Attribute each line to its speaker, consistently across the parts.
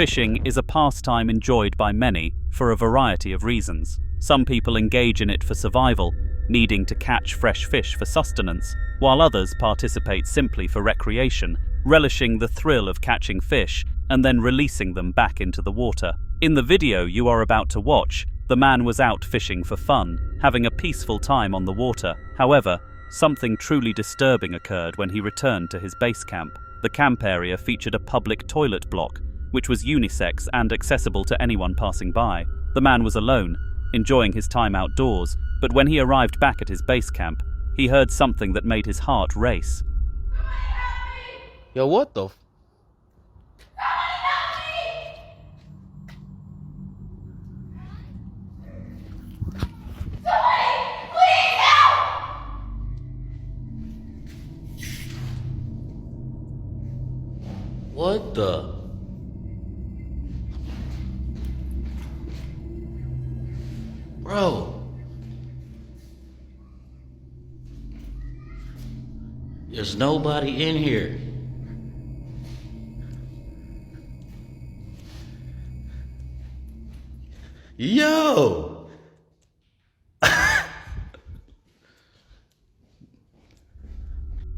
Speaker 1: Fishing is a pastime enjoyed by many for a variety of reasons. Some people engage in it for survival, needing to catch fresh fish for sustenance, while others participate simply for recreation, relishing the thrill of catching fish and then releasing them back into the water. In the video you are about to watch, the man was out fishing for fun, having a peaceful time on the water. However, something truly disturbing occurred when he returned to his base camp. The camp area featured a public toilet block, which was unisex and accessible to anyone passing by. The man was alone, enjoying his time outdoors, but when he arrived back at his base camp, he heard something that made his heart race.
Speaker 2: Yo, what the What the? Bro. There's nobody in here. Yo!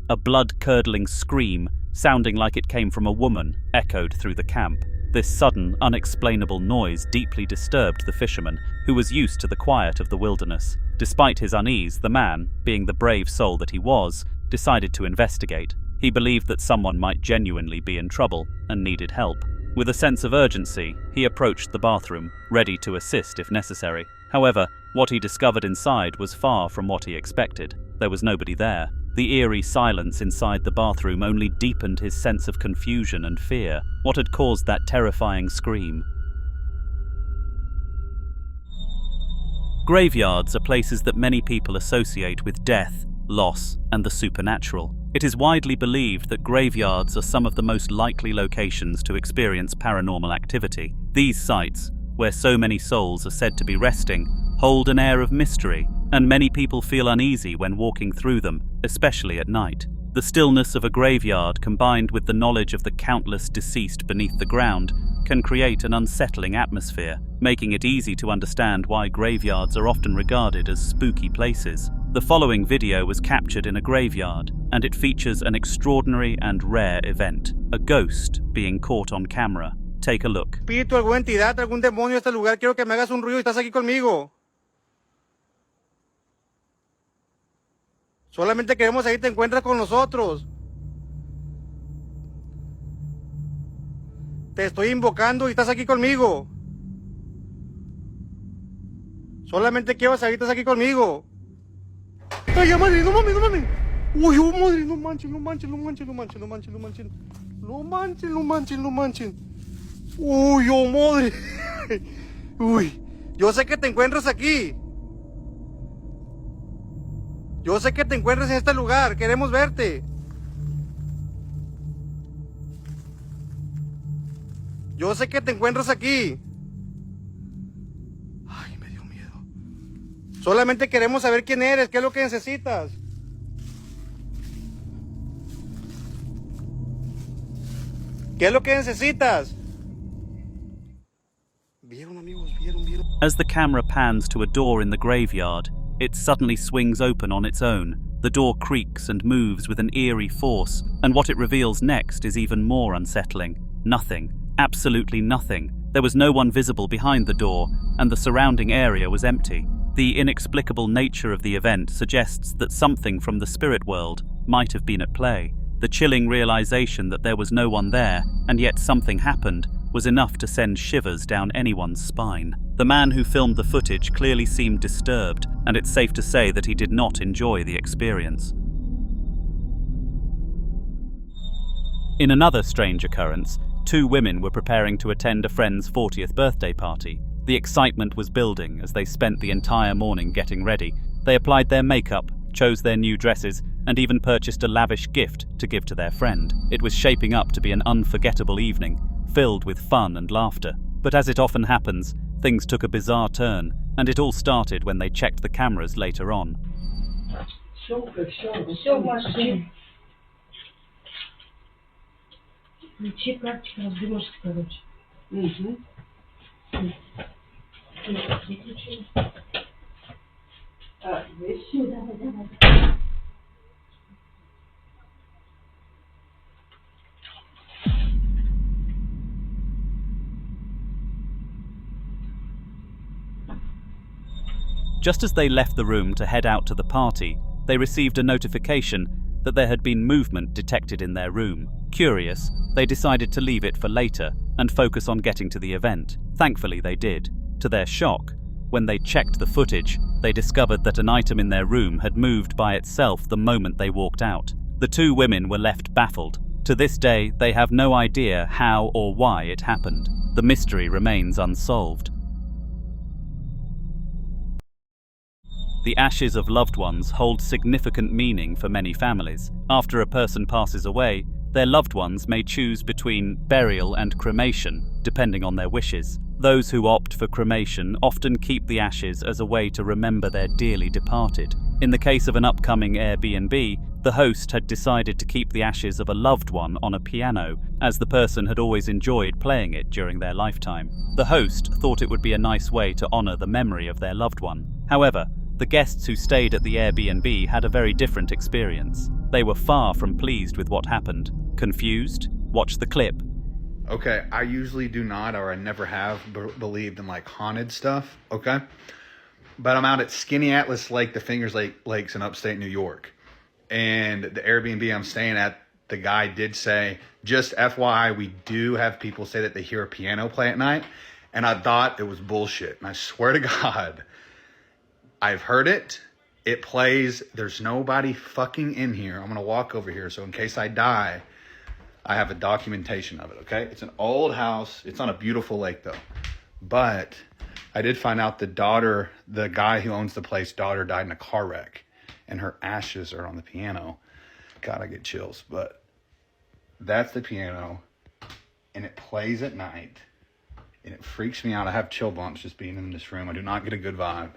Speaker 1: A blood-curdling scream, sounding like it came from a woman, echoed through the camp. This sudden, unexplainable noise deeply disturbed the fisherman, who was used to the quiet of the wilderness. Despite his unease, the man, being the brave soul that he was, decided to investigate. He believed that someone might genuinely be in trouble and needed help. With a sense of urgency, he approached the bathroom, ready to assist if necessary. However, what he discovered inside was far from what he expected. There was nobody there. The eerie silence inside the bathroom only deepened his sense of confusion and fear. What had caused that terrifying scream? Graveyards are places that many people associate with death, loss, and the supernatural. It is widely believed that graveyards are some of the most likely locations to experience paranormal activity. These sites, where so many souls are said to be resting, hold an air of mystery, and many people feel uneasy when walking through them, especially at night. The stillness of a graveyard, combined with the knowledge of the countless deceased beneath the ground, can create an unsettling atmosphere, making it easy to understand why graveyards are often regarded as spooky places. The following video was captured in a graveyard, and it features an extraordinary and rare event: a ghost being caught on camera. Take a look.
Speaker 3: Espíritu, alguna entidad, algún demonio de este lugar, quiero que me hagas un ruido y estás aquí conmigo. Solamente queremos ahí te encuentras con nosotros. Te estoy invocando y estás aquí conmigo. Solamente quiero saber que estás aquí conmigo. Ay, ya madre, no mames, no mames. Uy, oh madre, no manches, no manches, no manches, no manches, no manches, no manches. No manches, no manches, no manches. Uy, oh madre. Uy, yo sé que te encuentras aquí. Yo sé que te encuentras en este lugar, queremos verte. Yo sé que te encuentras aquí. Ay, me dio miedo. Solamente queremos saber quién eres, qué es lo que necesitas. ¿Qué es lo que necesitas? Vieron, amigos, vieron.
Speaker 1: As the camera pans to a door in the graveyard, it suddenly swings open on its own. The door creaks and moves with an eerie force, and what it reveals next is even more unsettling. Nothing. Absolutely nothing. There was no one visible behind the door, and the surrounding area was empty. The inexplicable nature of the event suggests that something from the spirit world might have been at play. The chilling realization that there was no one there, and yet something happened, was enough to send shivers down anyone's spine. The man who filmed the footage clearly seemed disturbed, and it's safe to say that he did not enjoy the experience. In another strange occurrence, two women were preparing to attend a friend's 40th birthday party. The excitement was building as they spent the entire morning getting ready. They applied their makeup, chose their new dresses, and even purchased a lavish gift to give to their friend. It was shaping up to be an unforgettable evening, filled with fun and laughter. But as it often happens, things took a bizarre turn, and it all started when they checked the cameras later on. Just as they left the room to head out to the party, they received a notification that there had been movement detected in their room. Curious, they decided to leave it for later and focus on getting to the event. Thankfully, they did. To their shock, when they checked the footage, they discovered that an item in their room had moved by itself the moment they walked out. The two women were left baffled. To this day, they have no idea how or why it happened. The mystery remains unsolved. The ashes of loved ones hold significant meaning for many families. After a person passes away, their loved ones may choose between burial and cremation, depending on their wishes. Those who opt for cremation often keep the ashes as a way to remember their dearly departed. In the case of an upcoming Airbnb, the host had decided to keep the ashes of a loved one on a piano, as the person had always enjoyed playing it during their lifetime. The host thought it would be a nice way to honor the memory of their loved one. However, the guests who stayed at the Airbnb had a very different experience. They were far from pleased with what happened. Confused? Watch the clip.
Speaker 4: Okay, I usually do not, or I never have believed in like haunted stuff, okay? But I'm out at Skinny Atlas Lake, the Fingers Lakes in upstate New York. And the Airbnb I'm staying at, the guy did say, just FYI, we do have people say that they hear a piano play at night. And I thought it was bullshit. And I swear to God, I've heard it. It plays. There's nobody fucking in here. I'm going to walk over here. So in case I die, I have a documentation of it, okay? It's an old house. It's on a beautiful lake, though. But I did find out the daughter, the guy who owns the place, daughter died in a car wreck. And her ashes are on the piano. God, I get chills. But that's the piano. And it plays at night. And it freaks me out. I have chill bumps just being in this room. I do not get a good vibe.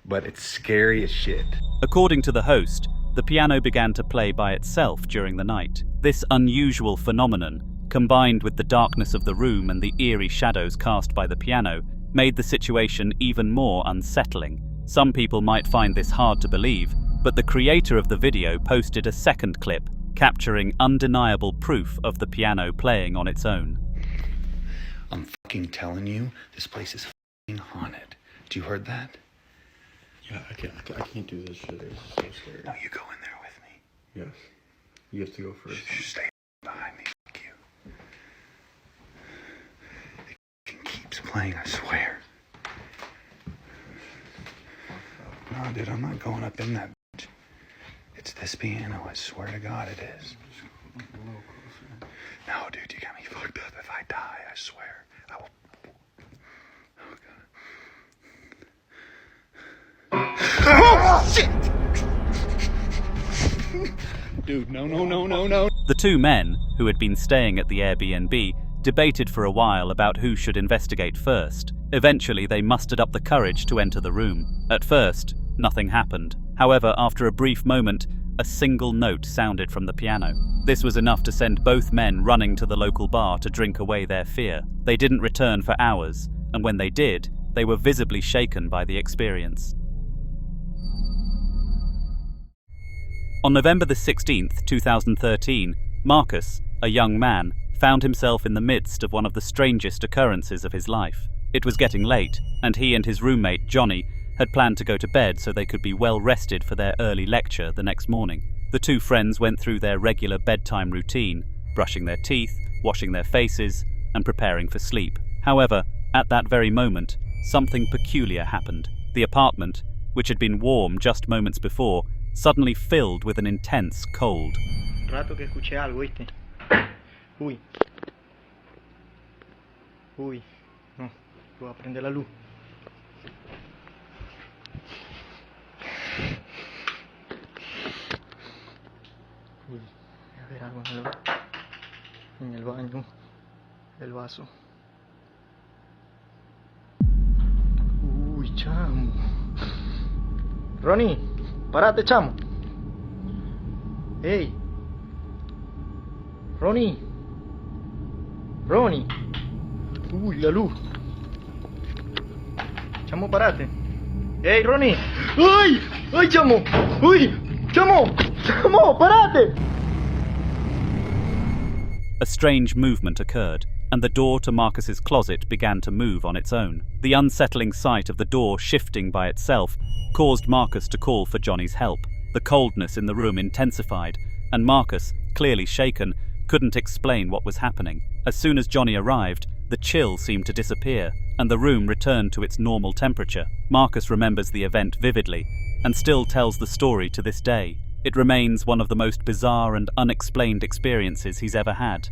Speaker 4: But it's scary as shit.
Speaker 1: According to the host, the piano began to play by itself during the night. This unusual phenomenon, combined with the darkness of the room and the eerie shadows cast by the piano, made the situation even more unsettling. Some people might find this hard to believe, but the creator of the video posted a second clip, capturing undeniable proof of the piano playing on its own.
Speaker 4: I'm fucking telling you, this place is fucking haunted. Do you heard that?
Speaker 3: Yeah, I can't do this shit. It's so scary.
Speaker 4: No, you go in there with me.
Speaker 3: Yes. You have to go first.
Speaker 4: Stay behind me. Fuck you. It fucking keeps playing, I swear. No, dude, I'm not going up in that bitch. It's this piano, I swear to God it is. No, dude, you got me fucked up. If I die, I swear, I will. Oh, God. Oh, shit! Dude, no.
Speaker 1: The two men, who had been staying at the Airbnb, debated for a while about who should investigate first. Eventually, they mustered up the courage to enter the room. At first, nothing happened. However, after a brief moment, a single note sounded from the piano. This was enough to send both men running to the local bar to drink away their fear. They didn't return for hours, and when they did, they were visibly shaken by the experience. On November the 16th, 2013, Marcus, a young man, found himself in the midst of one of the strangest occurrences of his life. It was getting late, and he and his roommate, Johnny, had planned to go to bed so they could be well rested for their early lecture the next morning. The two friends went through their regular bedtime routine, brushing their teeth, washing their faces, and preparing for sleep. However, at that very moment, something peculiar happened. The apartment, which had been warm just moments before, suddenly filled with an intense cold.
Speaker 5: Rato que escuché algo, ¿viste? Uy. No, voy a prender la luz. Uy, voy a ver algo en el baño, el vaso. Uy, chamo. Ronnie, parate, chamo. Hey. Ronnie. Uy, la luz. Chamo, parate. ¡Ey, Ronnie! ¡Ay! ¡Ay, chamo! ¡Uy! ¡Chamo! ¡Chamo, parate!
Speaker 1: A strange movement occurred, and the door to Marcus's closet began to move on its own. The unsettling sight of the door shifting by itself caused Marcus to call for Johnny's help. The coldness in the room intensified, and Marcus, clearly shaken, couldn't explain what was happening. As soon as Johnny arrived, the chill seemed to disappear, and the room returned to its normal temperature. Marcus remembers the event vividly, and still tells the story to this day. It remains one of the most bizarre and unexplained experiences he's ever had.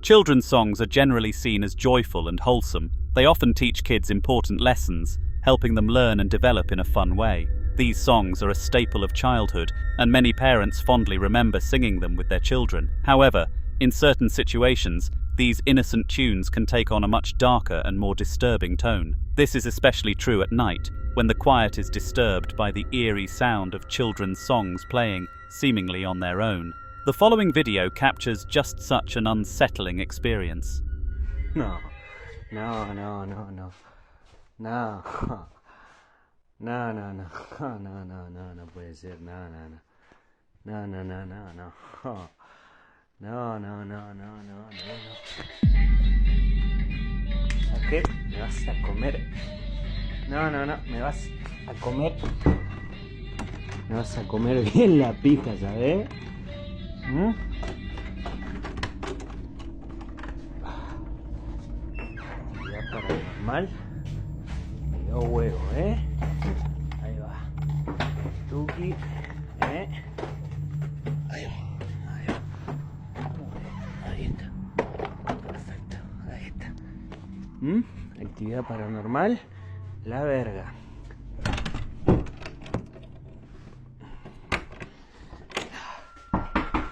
Speaker 1: Children's songs are generally seen as joyful and wholesome. They often teach kids important lessons, helping them learn and develop in a fun way. These songs are a staple of childhood, and many parents fondly remember singing them with their children. However, in certain situations, these innocent tunes can take on a much darker and more disturbing tone. This is especially true at night, when the quiet is disturbed by the eerie sound of children's songs playing, seemingly on their own. The following video captures just such an unsettling experience.
Speaker 6: No. No. No, puede ser, no. No. ¿A qué? ¿Me vas a comer? No, me vas a comer. Me vas a comer bien la pija, ¿sabes? Actividad paranormal. Me dio huevo, Ahí va. Tuki, Ahí está. Perfecto, ahí está. Actividad paranormal. La verga.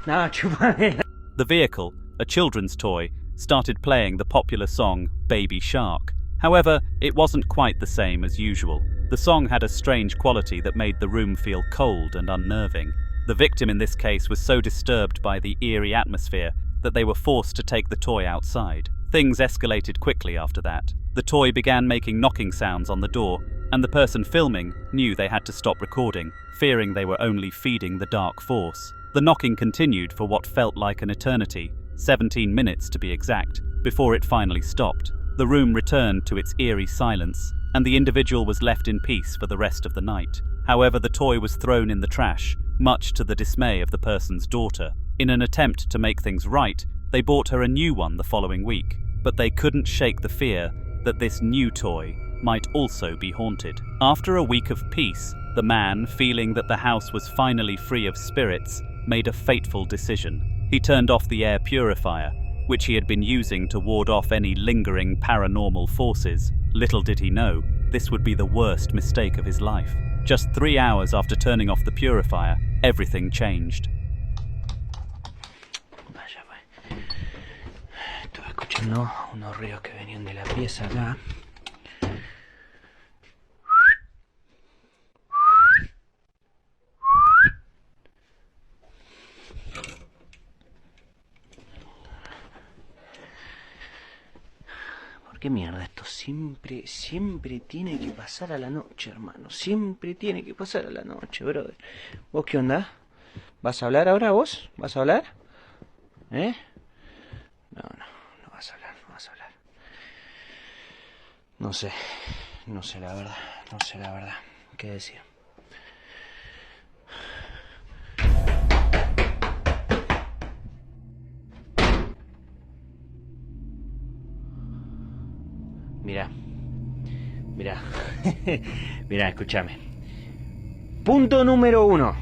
Speaker 6: No, chupame.
Speaker 1: The vehicle, a children's toy, started playing the popular song Baby Shark. However, it wasn't quite the same as usual. The song had a strange quality that made the room feel cold and unnerving. The victim in this case was so disturbed by the eerie atmosphere that they were forced to take the toy outside. Things escalated quickly after that. The toy began making knocking sounds on the door, and the person filming knew they had to stop recording, fearing they were only feeding the dark force. The knocking continued for what felt like an eternity, 17 minutes to be exact, before it finally stopped. The room returned to its eerie silence, and the individual was left in peace for the rest of the night. However, the toy was thrown in the trash, much to the dismay of the person's daughter. In an attempt to make things right, they bought her a new one the following week, but they couldn't shake the fear that this new toy might also be haunted. After a week of peace, the man, feeling that the house was finally free of spirits, made a fateful decision. He turned off the air purifier, which he had been using to ward off any lingering paranormal forces. Little did he know, this would be the worst mistake of his life. Just 3 hours after turning off the purifier, everything changed.
Speaker 6: Vaya, estuve escuchando unos ruidos que venían de la pieza acá. ¿Qué mierda? Esto siempre tiene que pasar a la noche, hermano. Siempre tiene que pasar a la noche, brother. ¿Vos qué onda? ¿Vas a hablar ahora vos? ¿Vas a hablar? No vas a hablar. No sé la verdad. ¿Qué decir? Mirá, escúchame. Punto número uno.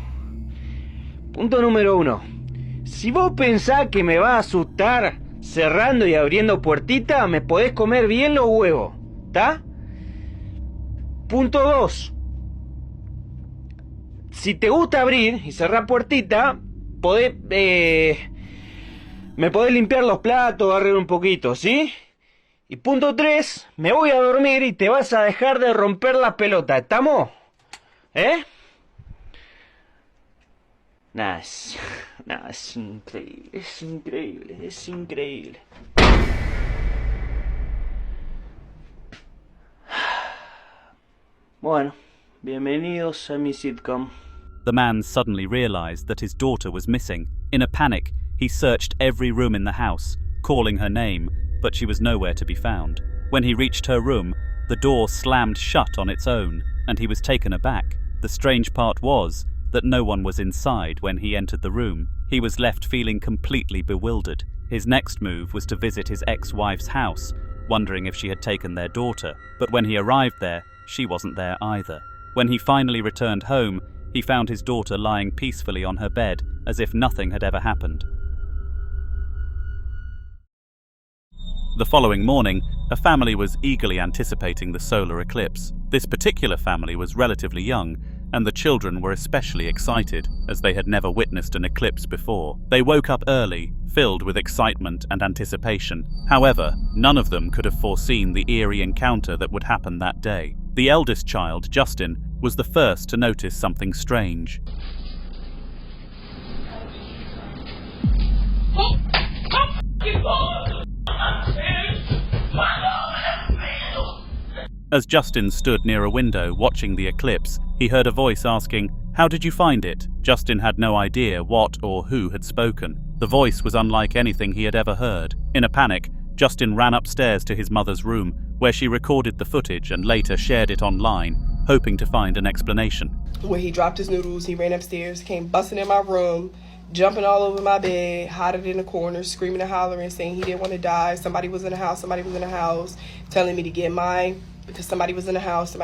Speaker 6: Si vos pensás que me va a asustar cerrando y abriendo puertita, me podés comer bien los huevos, ¿está? Punto 2. Si te gusta abrir y cerrar puertita, me podés limpiar los platos, barrer un poquito, ¿sí? Y punto 3, me voy a dormir y te vas a dejar de romper la pelota, ¿estamos? Nice. No, es increíble, es increíble, es increíble. Bueno, bienvenidos a mi sitcom.
Speaker 1: The man suddenly realized that his daughter was missing. In a panic, he searched every room in the house, calling her name, but she was nowhere to be found. When he reached her room, the door slammed shut on its own, and he was taken aback. The strange part was that no one was inside when he entered the room. He was left feeling completely bewildered. His next move was to visit his ex-wife's house, wondering if she had taken their daughter. But when he arrived there, she wasn't there either. When he finally returned home, he found his daughter lying peacefully on her bed, as if nothing had ever happened. The following morning, a family was eagerly anticipating the solar eclipse. This particular family was relatively young, and the children were especially excited, as they had never witnessed an eclipse before. They woke up early, filled with excitement and anticipation. However, none of them could have foreseen the eerie encounter that would happen that day. The eldest child, Justin, was the first to notice something strange. As Justin stood near a window watching the eclipse, he heard a voice asking, "How did you find it?" Justin had no idea what or who had spoken. The voice was unlike anything he had ever heard. In a panic, Justin ran upstairs to his mother's room, where she recorded the footage and later shared it online, hoping to find an explanation.
Speaker 7: When he dropped his noodles, he ran upstairs, came busting in my room, jumping all over my bed, hiding in the corner, screaming and hollering, saying he didn't want to die. Somebody was in the house, telling me to get mine because somebody was in the house.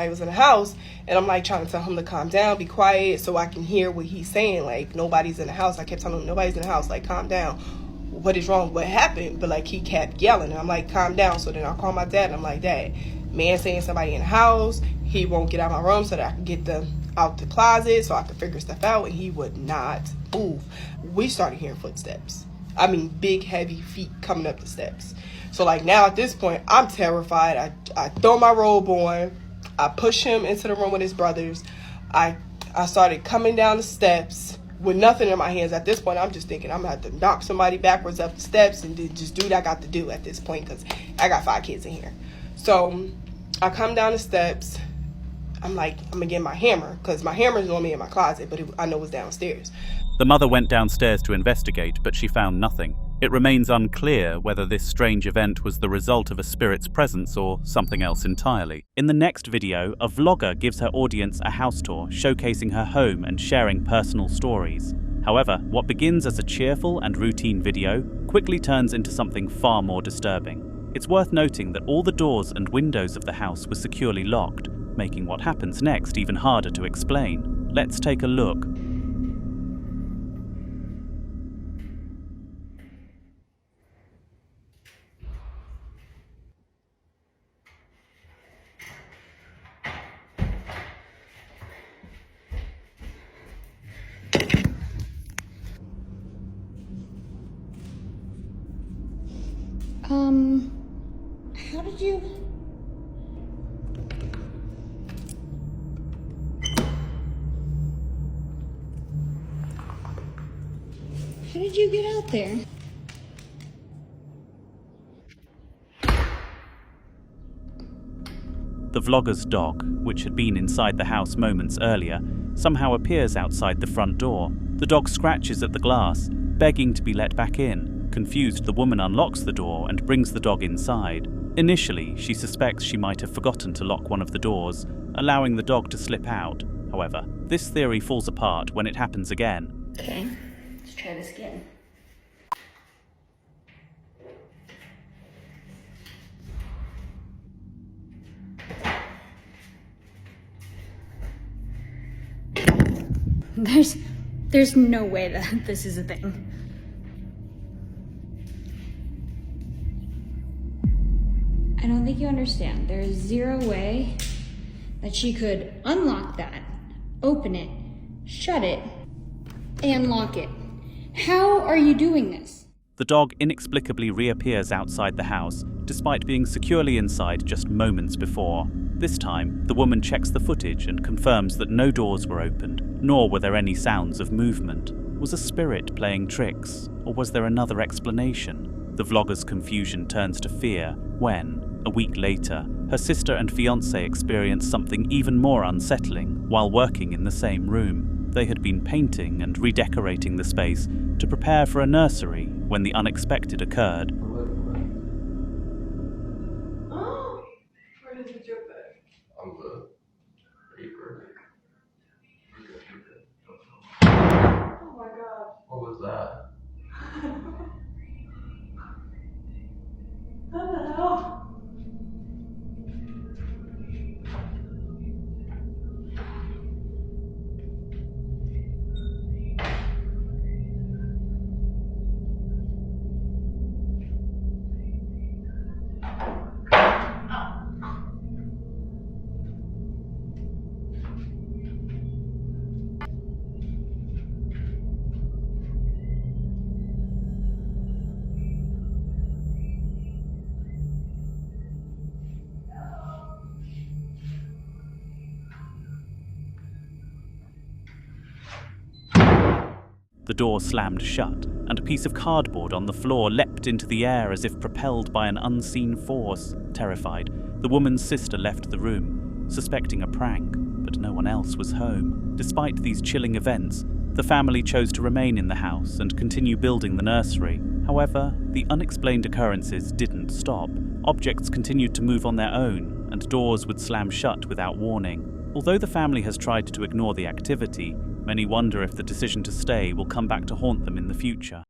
Speaker 7: And I'm like trying to tell him to calm down, be quiet, so I can hear what he's saying. Like, nobody's in the house. I kept telling him, nobody's in the house, like, calm down. What is wrong? What happened? But like, he kept yelling, and I'm like, calm down. So then I call my dad, and I'm like, Dad, man saying somebody in the house, he won't get out of my room so that I can get them out the closet so I could figure stuff out, and he would not move. We started hearing footsteps. I mean, big, heavy feet coming up the steps. So like now at this point, I'm terrified. I throw my robe on. I push him into the room with his brothers. I started coming down the steps with nothing in my hands. At this point, I'm just thinking I'm going to have to knock somebody backwards up the steps and just do what I got to do at this point because I got 5 kids in here. So I come down the steps. I'm like, I'm going to get my hammer because my hammer is normally in my closet, but I know it's downstairs.
Speaker 1: The mother went downstairs to investigate, but she found nothing. It remains unclear whether this strange event was the result of a spirit's presence or something else entirely. In the next video, a vlogger gives her audience a house tour, showcasing her home and sharing personal stories. However, what begins as a cheerful and routine video quickly turns into something far more disturbing. It's worth noting that all the doors and windows of the house were securely locked, making what happens next even harder to explain. Let's take a look.
Speaker 8: How did you... How did you get out there?
Speaker 1: The vlogger's dog, which had been inside the house moments earlier, somehow appears outside the front door. The dog scratches at the glass, begging to be let back in. Confused, the woman unlocks the door and brings the dog inside. Initially, she suspects she might have forgotten to lock one of the doors, allowing the dog to slip out. However, this theory falls apart when it happens again.
Speaker 8: Okay, let's try this again. There's no way that this is a thing. I don't think you understand. There is zero way that she could unlock that, open it, shut it, and lock it. How are you doing this?
Speaker 1: The dog inexplicably reappears outside the house, despite being securely inside just moments before. This time, the woman checks the footage and confirms that no doors were opened, nor were there any sounds of movement. Was a spirit playing tricks, or was there another explanation? The vlogger's confusion turns to fear when, a week later, her sister and fiancé experienced something even more unsettling while working in the same room. They had been painting and redecorating the space to prepare for a nursery when the unexpected occurred.
Speaker 7: Oh, where did you jump back?
Speaker 5: I'm good.
Speaker 7: Oh my god.
Speaker 5: What was that?
Speaker 7: What the hell?
Speaker 1: The door slammed shut, and a piece of cardboard on the floor leapt into the air as if propelled by an unseen force. Terrified, the woman's sister left the room, suspecting a prank, but no one else was home. Despite these chilling events, the family chose to remain in the house and continue building the nursery. However, the unexplained occurrences didn't stop. Objects continued to move on their own, and doors would slam shut without warning. Although the family has tried to ignore the activity, many wonder if the decision to stay will come back to haunt them in the future.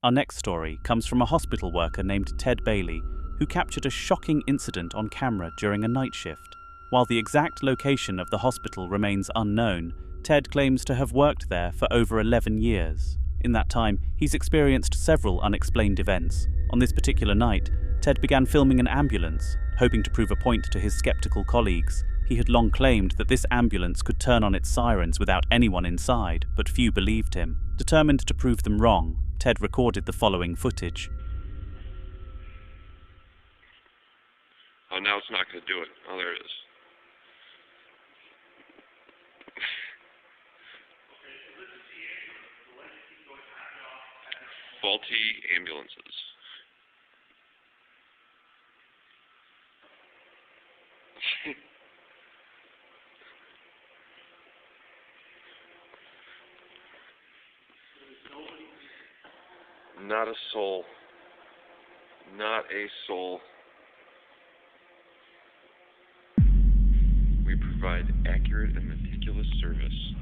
Speaker 1: Our next story comes from a hospital worker named Ted Bailey, who captured a shocking incident on camera during a night shift. While the exact location of the hospital remains unknown, Ted claims to have worked there for over 11 years. In that time, he's experienced several unexplained events. On this particular night, Ted began filming an ambulance, hoping to prove a point to his skeptical colleagues. He had long claimed that this ambulance could turn on its sirens without anyone inside, but few believed him. Determined to prove them wrong, Ted recorded the following footage.
Speaker 9: Oh, now it's not going to do it. Oh, there it is. Faulty ambulances. Not a soul. Not a soul. We provide accurate and meticulous service.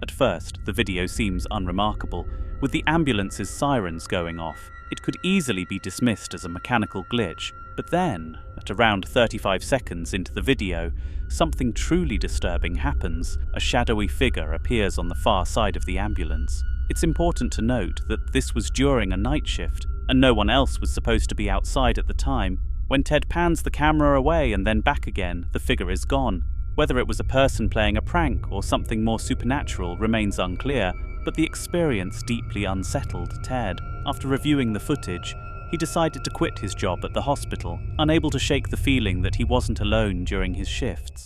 Speaker 1: At first, the video seems unremarkable. With the ambulance's sirens going off, it could easily be dismissed as a mechanical glitch. But then, at around 35 seconds into the video, something truly disturbing happens. A shadowy figure appears on the far side of the ambulance. It's important to note that this was during a night shift, and no one else was supposed to be outside at the time. When Ted pans the camera away and then back again, the figure is gone. Whether it was a person playing a prank or something more supernatural remains unclear, but the experience deeply unsettled Ted. After reviewing the footage, he decided to quit his job at the hospital, unable to shake the feeling that he wasn't alone during his shifts.